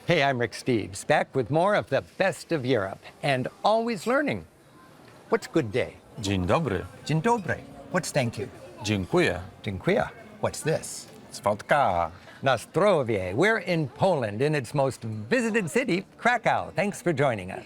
Hey, I'm Rick Steves, back with more of the best of Europe and always learning. What's good day? Dzień dobry. Dzień dobry. What's thank you? Dziękuję. Dziękuję. What's this? It's vodka. Nastrowie. We're in Poland, in its most visited city, Krakow. Thanks for joining us.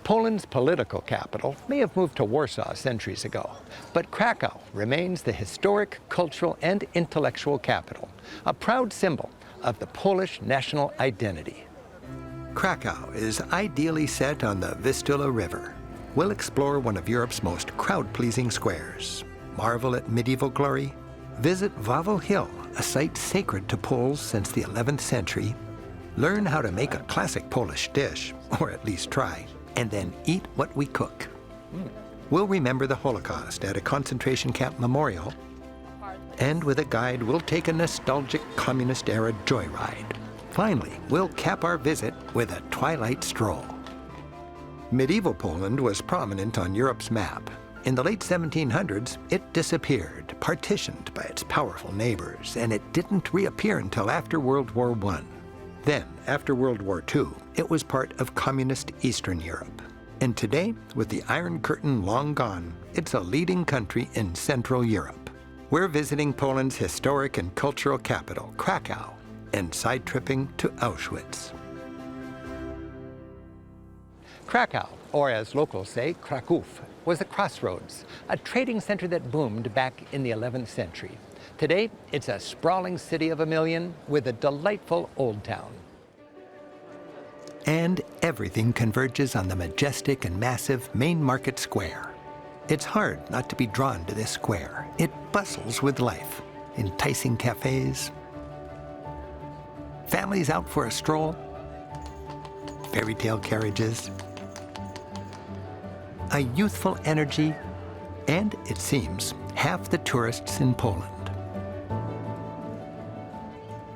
Poland's political capital may have moved to Warsaw centuries ago, but Krakow remains the historic, cultural, and intellectual capital, a proud symbol of the Polish national identity. Krakow is ideally set on the Vistula River. We'll explore one of Europe's most crowd-pleasing squares, marvel at medieval glory, visit Wawel Hill, a site sacred to Poles since the 11th century, learn how to make a classic Polish dish, or at least try, and then eat what we cook. We'll remember the Holocaust at a concentration camp memorial, and with a guide, we'll take a nostalgic communist-era joyride. Finally, we'll cap our visit with a twilight stroll. Medieval Poland was prominent on Europe's map. In the late 1700s, it disappeared, partitioned by its powerful neighbors, and it didn't reappear until after World War I. Then, after World War II, it was part of communist Eastern Europe. And today, with the Iron Curtain long gone, it's a leading country in Central Europe. We're visiting Poland's historic and cultural capital, Krakow, and side-tripping to Auschwitz. Krakow, or as locals say, Kraków, was a crossroads, a trading center that boomed back in the 11th century. Today, it's a sprawling city of 1 million with a delightful old town. And everything converges on the majestic and massive main market square. It's hard not to be drawn to this square. It bustles with life, enticing cafes, families out for a stroll, fairy tale carriages, a youthful energy, and, it seems, half the tourists in Poland.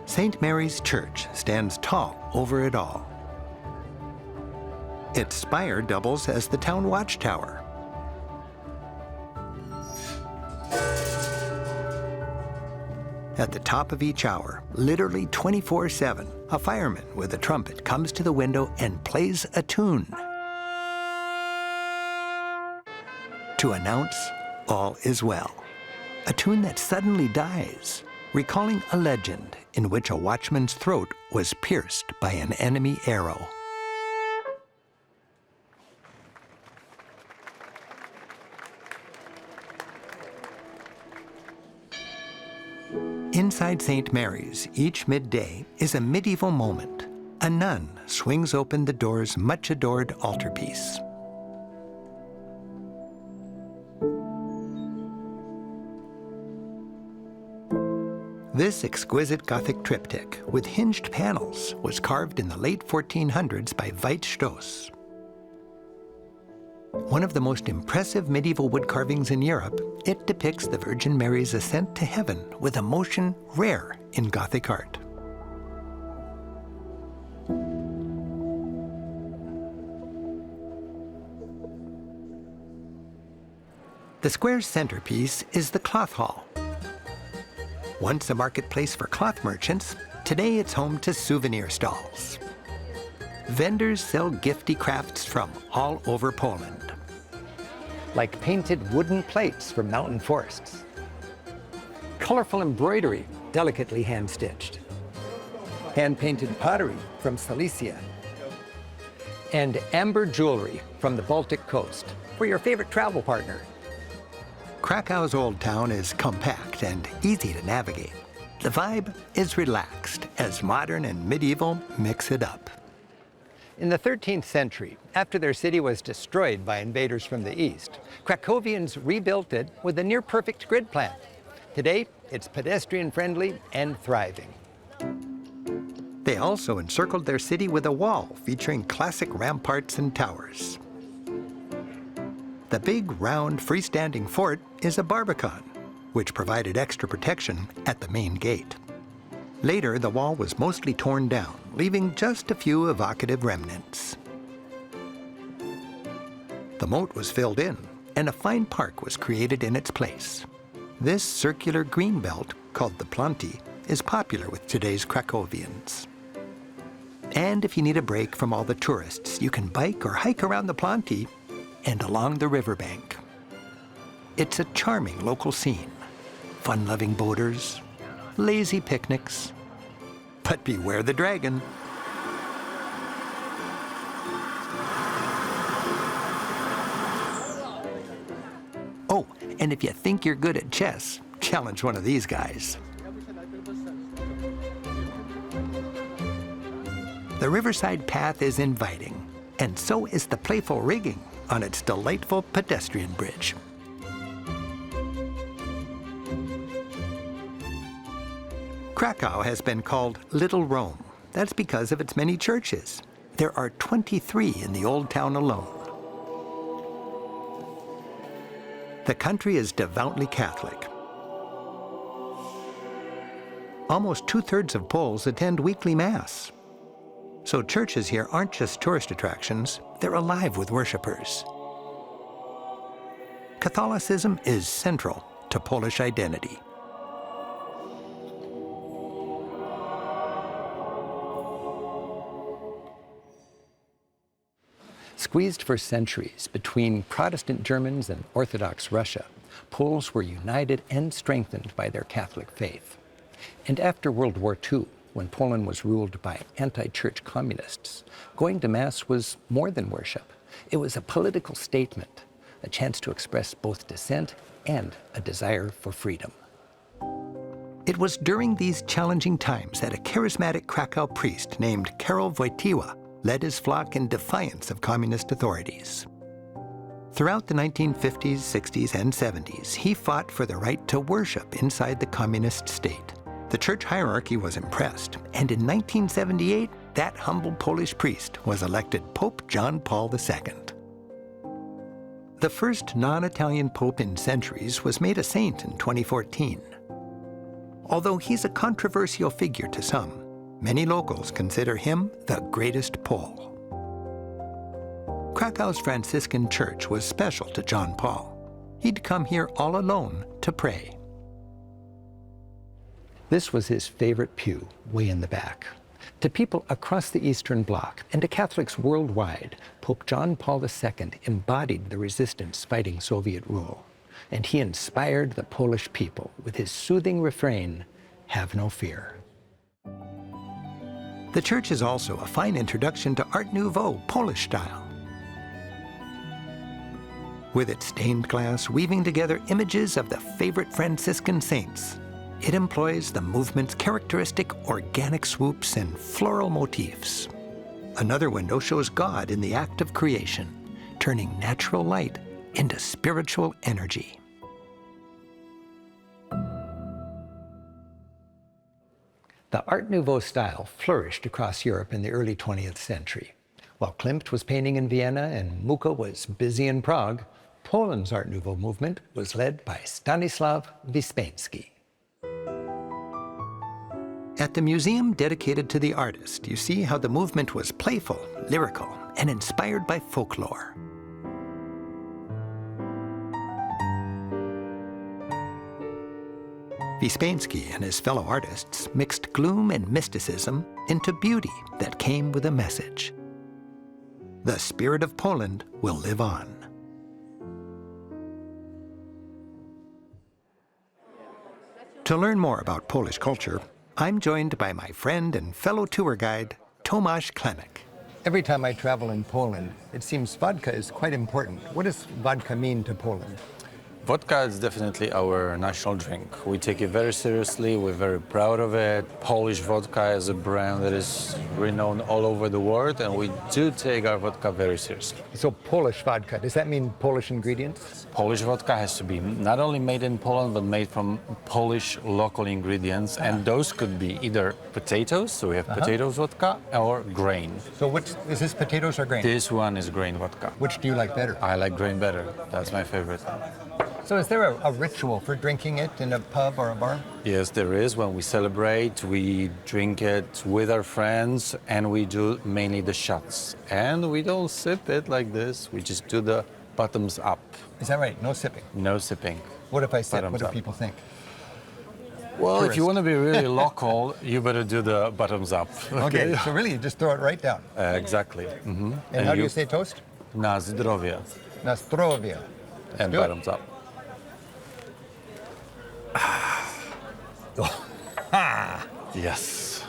St. Mary's Church stands tall over it all. Its spire doubles as the town watchtower. At the top of each hour, literally 24/7, a fireman with a trumpet comes to the window and plays a tune to announce all is well. A tune that suddenly dies, recalling a legend in which a watchman's throat was pierced by an enemy arrow. Inside St. Mary's, each midday is a medieval moment. A nun swings open the door's much-adored altarpiece. This exquisite Gothic triptych with hinged panels was carved in the late 1400s by Veit Stoss. One of the most impressive medieval wood carvings in Europe, it depicts the Virgin Mary's ascent to heaven with emotion rare in Gothic art. The square's centerpiece is the cloth hall. Once a marketplace for cloth merchants, today it's home to souvenir stalls. Vendors sell gifty crafts from all over Poland, like painted wooden plates from mountain forests, colorful embroidery, delicately hand-stitched, hand-painted pottery from Silesia, and amber jewelry from the Baltic coast for your favorite travel partner. Krakow's Old Town is compact and easy to navigate. The vibe is relaxed as modern and medieval mix it up. In the 13th century, after their city was destroyed by invaders from the east, Krakowians rebuilt it with a near-perfect grid plan. Today, it's pedestrian-friendly and thriving. They also encircled their city with a wall featuring classic ramparts and towers. The big, round, freestanding fort is a barbican, which provided extra protection at the main gate. Later, the wall was mostly torn down, leaving just a few evocative remnants. The moat was filled in, and a fine park was created in its place. This circular green belt, called the Planty, is popular with today's Krakowians. And if you need a break from all the tourists, you can bike or hike around the Planty and along the riverbank. It's a charming local scene. Fun-loving boaters, lazy picnics, but beware the dragon. Oh, and if you think you're good at chess, challenge one of these guys. The riverside path is inviting, and so is the playful rigging on its delightful pedestrian bridge. Krakow has been called Little Rome. That's because of its many churches. There are 23 in the old town alone. The country is devoutly Catholic. Almost 2/3 of Poles attend weekly Mass. So churches here aren't just tourist attractions, they're alive with worshipers. Catholicism is central to Polish identity. Squeezed for centuries between Protestant Germans and Orthodox Russia, Poles were united and strengthened by their Catholic faith. And after World War II, when Poland was ruled by anti-church communists, going to Mass was more than worship. It was a political statement, a chance to express both dissent and a desire for freedom. It was during these challenging times that a charismatic Krakow priest named Karol Wojtyła led his flock in defiance of communist authorities. Throughout the 1950s, 60s, and 70s, he fought for the right to worship inside the communist state. The church hierarchy was impressed, and in 1978, that humble Polish priest was elected Pope John Paul II. The first non-Italian pope in centuries was made a saint in 2014. Although he's a controversial figure to some, many locals consider him the greatest Pole. Krakow's Franciscan church was special to John Paul. He'd come here all alone to pray. This was his favorite pew, way in the back. To people across the Eastern Bloc and to Catholics worldwide, Pope John Paul II embodied the resistance fighting Soviet rule. And he inspired the Polish people with his soothing refrain, "Have no fear." The church is also a fine introduction to Art Nouveau Polish style. With its stained glass weaving together images of the favorite Franciscan saints, it employs the movement's characteristic organic swoops and floral motifs. Another window shows God in the act of creation, turning natural light into spiritual energy. The Art Nouveau style flourished across Europe in the early 20th century. While Klimt was painting in Vienna and Mucha was busy in Prague, Poland's Art Nouveau movement was led by Stanisław Wyspiański. At the museum dedicated to the artist, you see how the movement was playful, lyrical, and inspired by folklore. Wyspiański and his fellow artists mixed gloom and mysticism into beauty that came with a message. The spirit of Poland will live on. To learn more about Polish culture, I'm joined by my friend and fellow tour guide, Tomasz Klemek. Every time I travel in Poland, it seems vodka is quite important. What does vodka mean to Poland? Vodka is definitely our national drink. We take it very seriously. We're very proud of it. Polish vodka is a brand that is renowned all over the world, and we do take our vodka very seriously. So Polish vodka, does that mean Polish ingredients? Polish vodka has to be not only made in Poland, but made from Polish local ingredients, and those could be either potatoes, so we have potatoes vodka, or grain. So which, is this potatoes or grain? This one is grain vodka. Which do you like better? I like grain better. That's my favorite. So is there a ritual for drinking it in a pub or a bar? Yes, there is. When we celebrate, we drink it with our friends, and we do mainly the shots. And we don't sip it like this. We just do the bottoms up. Is that right? No sipping? No sipping. What if I sip? Bottoms What do up. people think? Well, if you Tourist. want to be really local, you better do the bottoms up. Okay, so really you just throw it right down. Exactly. Mm-hmm. And how do you say toast? Na zdrowie. Na zdrowie. And do it. bottoms up. Yes.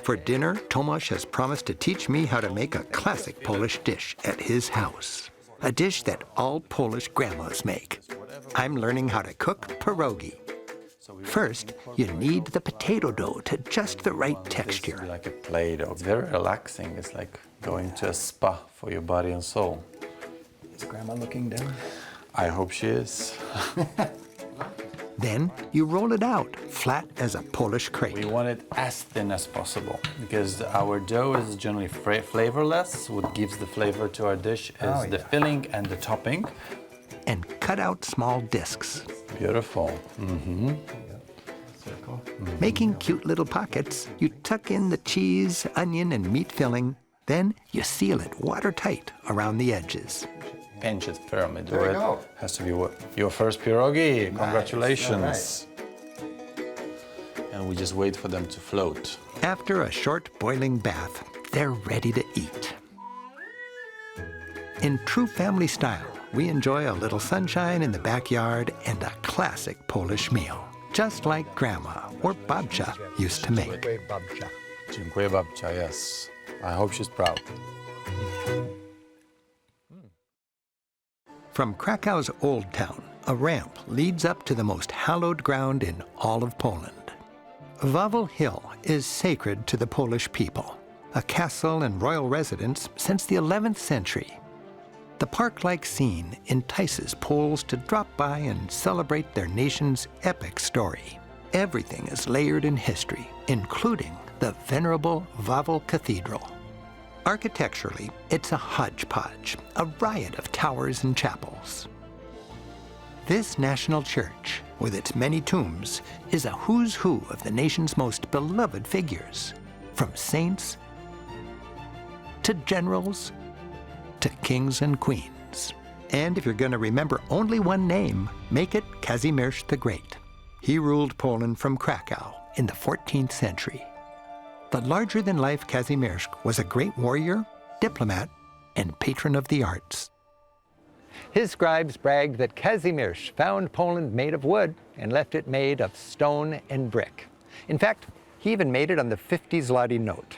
For dinner, Tomasz has promised to teach me how to make a classic Polish dish at his house. A dish that all Polish grandmas make. I'm learning how to cook pierogi. First, you knead the potato dough to just the right texture. Like a Play-Doh. It's very relaxing. It's like going to a spa for your body and soul. Is Grandma looking down? I hope she is. Then you roll it out, flat as a Polish We crepe. want it as thin as possible because our dough is generally flavorless. What gives the flavor to our dish is the filling and the topping. And cut out small discs. Beautiful. Making cute little pockets, you tuck in the cheese, onion, and meat filling. Then you seal it watertight around the edges. Pinch it firmly. Do There we it. go. Has to be your first pierogi. Congratulations. And we just wait for them to float. After a short boiling bath, they're ready to eat. In true family style, we enjoy a little sunshine in the backyard and a classic Polish meal, just like Grandma or Babcia used to make. Dziękuję babcia, yes. I hope she's proud. From Krakow's Old Town, a ramp leads up to the most hallowed ground in all of Poland. Wawel Hill is sacred to the Polish people, a castle and royal residence since the 11th century. The park-like scene entices Poles to drop by and celebrate their nation's epic story. Everything is layered in history, including the venerable Wawel Cathedral. Architecturally, it's a hodgepodge, a riot of towers and chapels. This national church, with its many tombs, is a who's who of the nation's most beloved figures, from saints to generals to kings and queens. And if you're going to remember only one name, make it Kazimierz the Great. He ruled Poland from Krakow in the 14th century. The larger-than-life Kazimierz was a great warrior, diplomat, and patron of the arts. His scribes bragged that Kazimierz found Poland made of wood and left it made of stone and brick. In fact, he even made it on the 50 zloty note.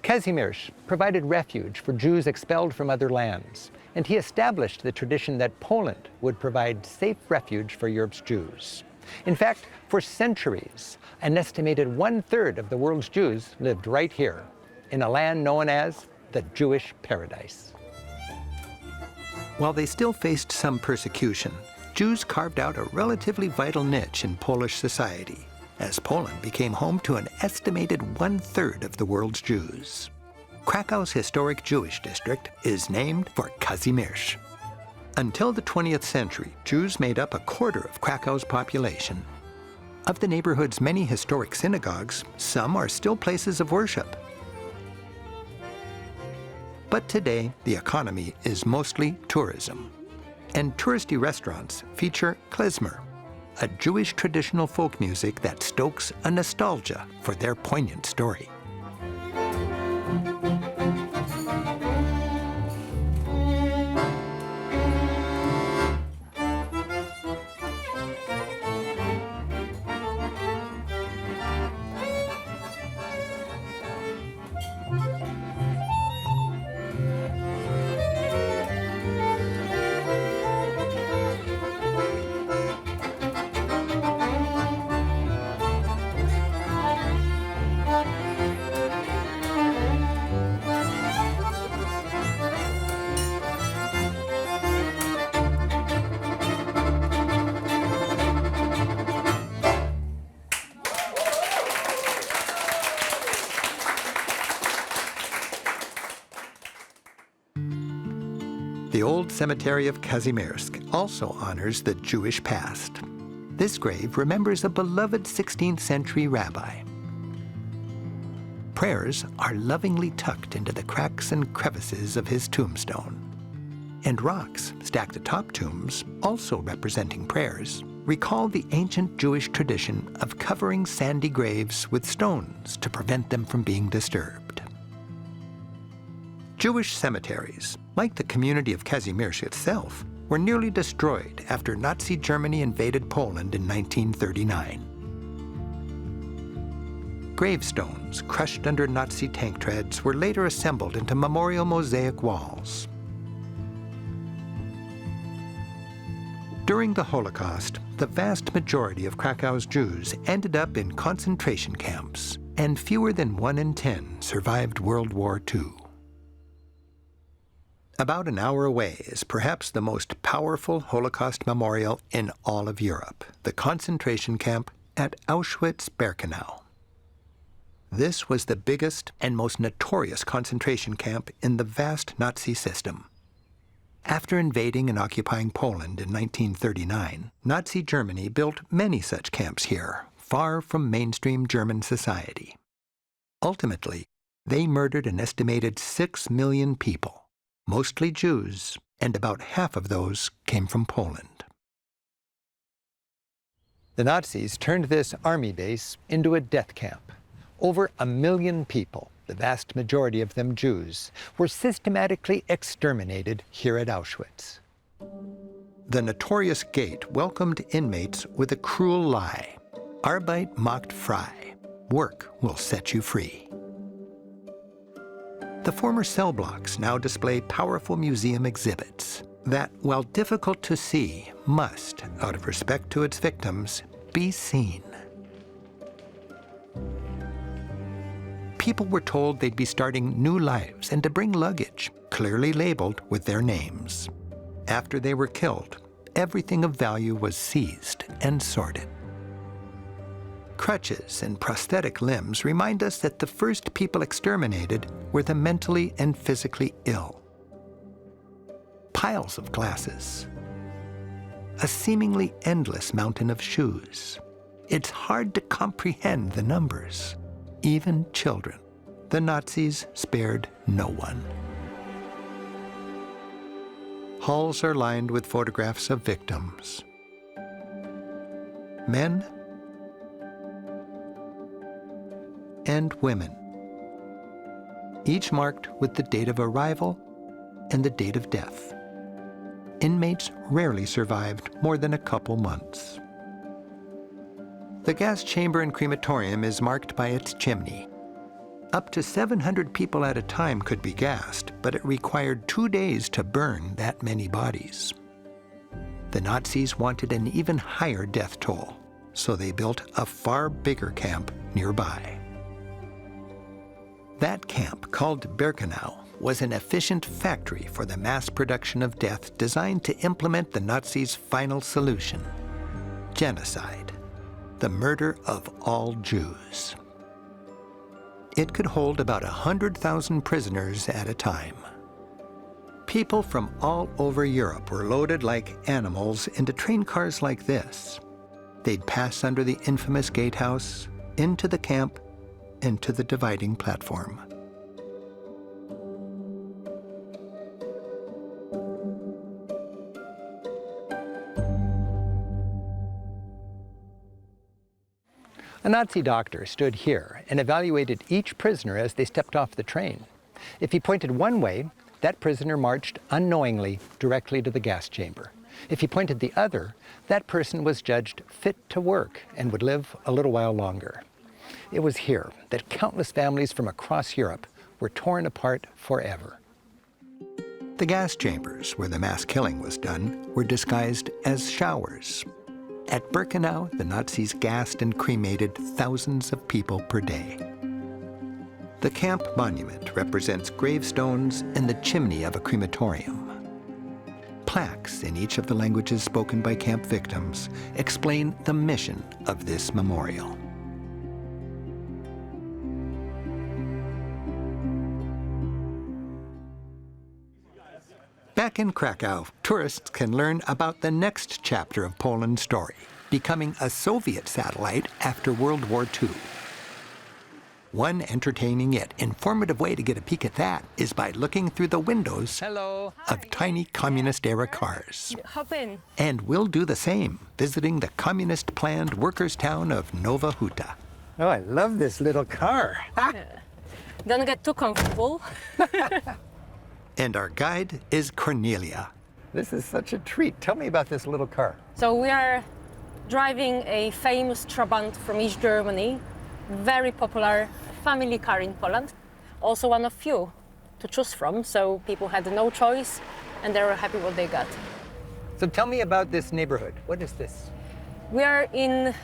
Kazimierz provided refuge for Jews expelled from other lands, and he established the tradition that Poland would provide safe refuge for Europe's Jews. In fact, for centuries, an estimated 1/3 of the world's Jews lived right here, in a land known as the Jewish paradise. While they still faced some persecution, Jews carved out a relatively vital niche in Polish society, as Poland became home to an estimated 1/3 of the world's Jews. Krakow's historic Jewish district is named for Kazimierz. Until the 20th century, Jews made up 1/4 of Krakow's population. Of the neighborhood's many historic synagogues, some are still places of worship. But today, the economy is mostly tourism. And touristy restaurants feature klezmer, a Jewish traditional folk music that stokes a nostalgia for their poignant story. The old cemetery of Kazimierz also honors the Jewish past. This grave remembers a beloved 16th century rabbi. Prayers are lovingly tucked into the cracks and crevices of his tombstone. And rocks stacked atop tombs, also representing prayers, recall the ancient Jewish tradition of covering sandy graves with stones to prevent them from being disturbed. Jewish cemeteries, like the community of Kazimierz itself, were nearly destroyed after Nazi Germany invaded Poland in 1939. Gravestones crushed under Nazi tank treads were later assembled into memorial mosaic walls. During the Holocaust, the vast majority of Krakow's Jews ended up in concentration camps, and fewer than 1 in 10 survived World War II. About an hour away is perhaps the most powerful Holocaust memorial in all of Europe, the concentration camp at Auschwitz-Birkenau. This was the biggest and most notorious concentration camp in the vast Nazi system. After invading and occupying Poland in 1939, Nazi Germany built many such camps here, far from mainstream German society. Ultimately, they murdered an estimated 6 million people, mostly Jews, and about half of those came from Poland. The Nazis turned this army base into a death camp. Over 1 million people, the vast majority of them Jews, were systematically exterminated here at Auschwitz. The notorious gate welcomed inmates with a cruel lie. Arbeit macht frei. Work will set you free. The former cell blocks now display powerful museum exhibits that, while difficult to see, must, out of respect to its victims, be seen. People were told they'd be starting new lives and to bring luggage, clearly labeled with their names. After they were killed, everything of value was seized and sorted. Crutches and prosthetic limbs remind us that the first people exterminated were the mentally and physically ill. Piles of glasses. A seemingly endless mountain of shoes. It's hard to comprehend the numbers. Even children. The Nazis spared no one. Halls are lined with photographs of victims. Men and women, each marked with the date of arrival and the date of death. Inmates rarely survived more than a couple months. The gas chamber and crematorium is marked by its chimney. Up to 700 people at a time could be gassed, but it required 2 days to burn that many bodies. The Nazis wanted an even higher death toll, so they built a far bigger camp nearby. That camp, called Birkenau, was an efficient factory for the mass production of death designed to implement the Nazis' final solution: genocide, the murder of all Jews. It could hold about 100,000 prisoners at a time. People from all over Europe were loaded like animals into train cars like this. They'd pass under the infamous gatehouse, into the camp, and to the dividing platform. A Nazi doctor stood here and evaluated each prisoner as they stepped off the train. If he pointed one way, that prisoner marched unknowingly directly to the gas chamber. If he pointed the other, that person was judged fit to work and would live a little while longer. It was here that countless families from across Europe were torn apart forever. The gas chambers, where the mass killing was done, were disguised as showers. At Birkenau, the Nazis gassed and cremated thousands of people per day. The camp monument represents gravestones in the chimney of a crematorium. Plaques in each of the languages spoken by camp victims explain the mission of this memorial. Back in Krakow, tourists can learn about the next chapter of Poland's story, becoming a Soviet satellite after World War II. One entertaining yet informative way to get a peek at that is by looking through the windows of tiny communist-era cars. Hop in. And we'll do the same, visiting the communist-planned workers' town of Nowa Huta. Oh, I love this little car. Don't get too comfortable. And our guide is Cornelia. This is such a treat. Tell me about this little car. So we are driving a famous Trabant from East Germany. Very popular family car in Poland. Also one of few to choose from, so people had no choice and they were happy what they got. So tell me about this neighborhood. What is this? We are in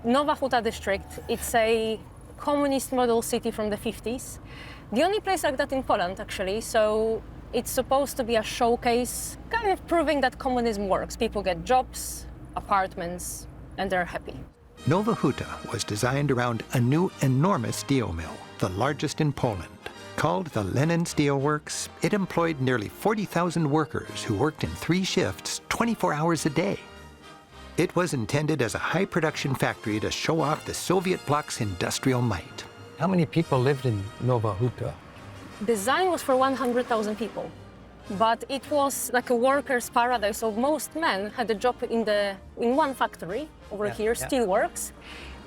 Nowa Huta district. It's a communist model city from the 50s. The only place like that in Poland, actually. So it's supposed to be a showcase, kind of proving that communism works. People get jobs, apartments, and they're happy. Nowa Huta was designed around a new enormous steel mill, the largest in Poland. Called the Lenin Steel Works, it employed nearly 40,000 workers who worked in 3 shifts, 24 hours a day. It was intended as a high-production factory to show off the Soviet bloc's industrial might. How many people lived in Nowa Huta? Design was for 100,000 people, but it was like a worker's paradise. So most men had a job in one factory over here, steelworks,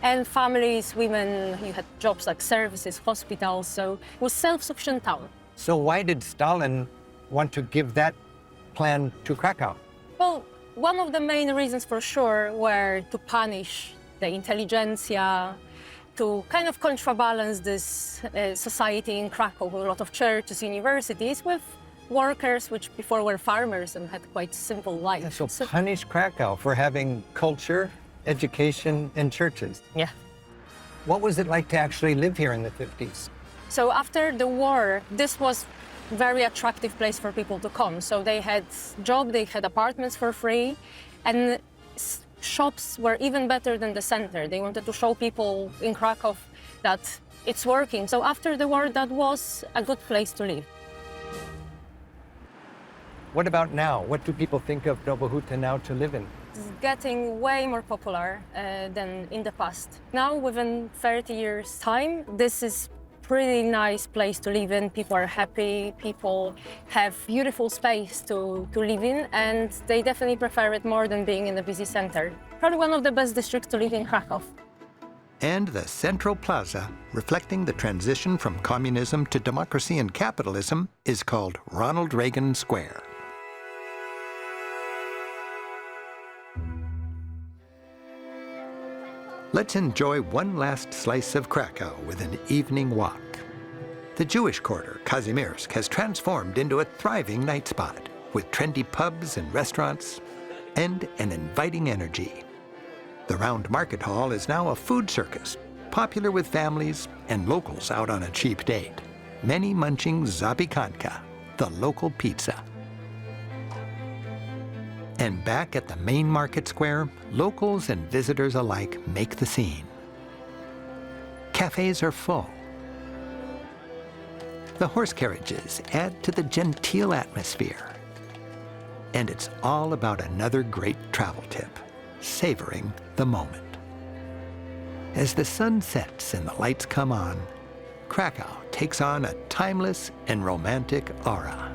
and families, women, you had jobs like services, hospitals. So it was self-sufficient town. So why did Stalin want to give that plan to Krakow? Well, one of the main reasons for sure were to punish the intelligentsia, to kind of contrabalance this society in Krakow, with a lot of churches, universities, with workers which before were farmers and had quite simple lives. So punish Krakow for having culture, education, and churches. Yeah. What was it like to actually live here in the 50s? So after the war, this was a very attractive place for people to come. So they had jobs, they had apartments for free, and shops were even better than the center. They wanted to show people in Krakow that it's working. So after the war, that was a good place to live. What about now? What do people think of Nowa Huta now to live in? It's getting way more popular than in the past. Now, within 30 years' time, this is pretty nice place to live in. People are happy, people have beautiful space to live in, and they definitely prefer it more than being in a busy center. Probably one of the best districts to live in Krakow. And the Central Plaza, reflecting the transition from communism to democracy and capitalism, is called Ronald Reagan Square. Let's enjoy one last slice of Krakow with an evening walk. The Jewish quarter, Kazimierz, has transformed into a thriving night spot with trendy pubs and restaurants and an inviting energy. The round market hall is now a food circus, popular with families and locals out on a cheap date, many munching zapiekanka, the local pizza. And back at the main market square, locals and visitors alike make the scene. Cafes are full. The horse carriages add to the genteel atmosphere. And it's all about another great travel tip, savoring the moment. As the sun sets and the lights come on, Krakow takes on a timeless and romantic aura.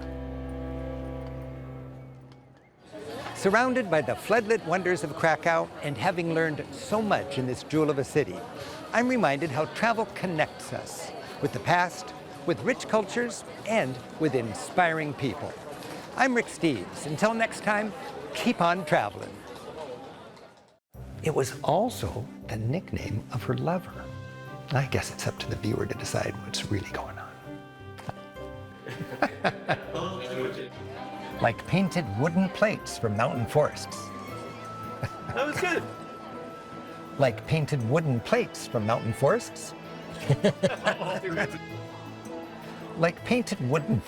Surrounded by the floodlit wonders of Krakow and having learned so much in this jewel of a city, I'm reminded how travel connects us with the past, with rich cultures, and with inspiring people. I'm Rick Steves. Until next time, keep on traveling. It was also the nickname of her lover. I guess it's up to the viewer to decide what's really going on. Like painted wooden plates from mountain forests. That was good. Like painted wooden plates from mountain forests. Like painted wooden...